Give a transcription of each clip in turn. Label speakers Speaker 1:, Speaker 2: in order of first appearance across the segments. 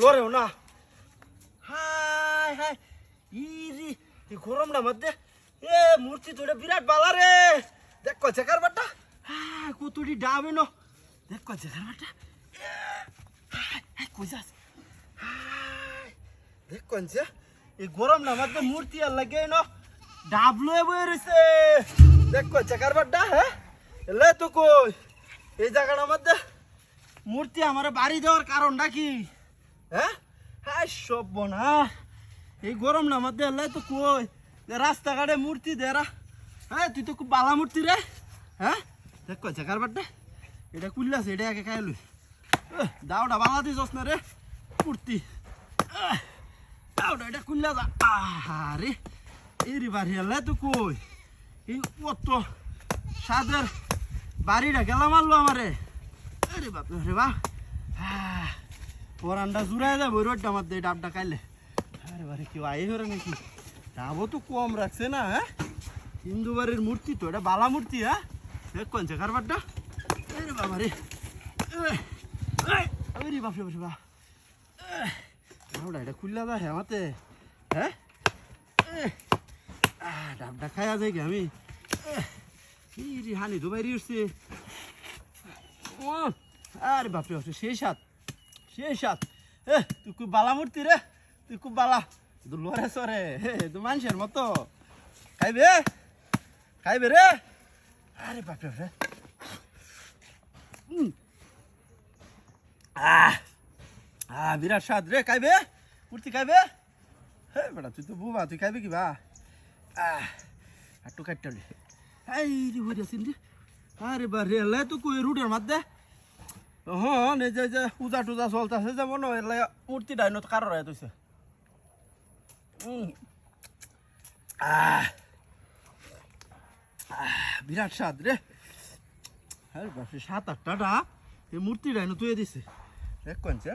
Speaker 1: লড়েও না। High high ইরি এই গরমটা মধ্যে এ মূর্তি তো বিরাট বালা রে। দেখ কচ্ছে কারবারটা হ্যাঁ কতটি ডাবে ন। দেখ কচ্ছে কারবারটা কই যাস। দেখ কনছে এই গরম না মধ্যে মূর্তি আর লাগে ন ডাবলো বয়ে রয়েছে। দেখ কচ্ছে কারবারটা হ্যাঁ এলে তো কই এই জায়গাটার মধ্যে মূর্তি আমার বাড়ি দেওয়ার কারণটা কি হ্যাঁ? হ্যাঁ সব বনা এই গরম না মধ্যে এলে তো কই রাস্তাঘাটে মূর্তি দেরা। হ্যাঁ তুই তো খুব বালা মূর্তি রে। হ্যাঁ দেখ কচ্ছে কারবারটা এটা কুল্লাছে এটা একে খাইলুই দাওটা বালা দিস না রে মূর্তি দাওটা এটা কুল্লা যা। আরে এই রে বাড়ি এলে তো কই এই কত সাদের বাড়িটা গেলাম মারলো আমারে। আরে বাপ রে বাপ পরানটা জুড়াই যাবো রোডটা আমার দিয়ে ডাবটা খাইলে। আরে বারে কেউ আই হরে নাকি ডাবও তো কম রাখছে না। হ্যাঁ হিন্দু বাড়ির মূর্তি তো এটা বালা মূর্তি। হ্যাঁ দেখ কনছে কারবারটা আরে বাবা রে আরে বাপ রে বাপ ডাবটা এটা খুললা যা হেমাতে। হ্যাঁ ডাবটা খাইয়া যাই গে আমি হানি তো বাইরে উঠছে। আরে বাপরে বাপরে সেই সাত সেই সাত তুই খুব বালা মূর্তি রে তুই খুব বালা তুই লড়ে সরে তুই মানুষের মতো খাইবে খাইবে রে। আরে বাপরে বাপরে বিরাট স্বাদ রে খাইবে মূর্তি খাইবে। হ্যাঁ বেটা তুই তো বুবা তুই খাইবে কি বা একটু কাটতে এই রে হয়ে যাচ্ছেন রে। আরে বা রেলে তো কই রুটের মধ্যে হ্যাঁ এই যে পূজা টুজা চলতেছে যেমন এলে মূর্তি ডাইন কারো রায় তুইছে বিরাট স্বাদ রে। আরে বাপরে 7-8টা এই মূর্তি ডাইন তুই দিছে দেখ কনছে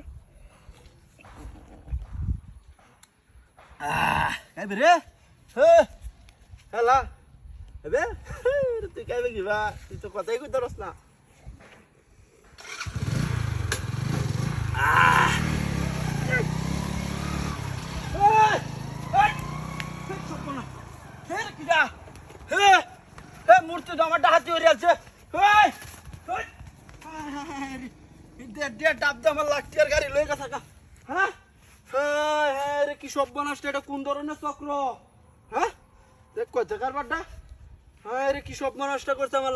Speaker 1: খাইবে রে হেলা হবে তুই খাইবে কি বা তুই তো কথাই কইতে পারস না। মূর্তি তো আমার ডাহাতি হয়ে আছে ডাব দিয়ে আমার লাঠি আর গাড়ি লয়ে গেছে। হ্যাঁ রে কি সব বানাসটা এটা কোন ধরনের চক্র? হ্যাঁ দেখ কচ্ছে কারবারটা হ্যাঁ রে কি সব বানাসটা করছে আমার।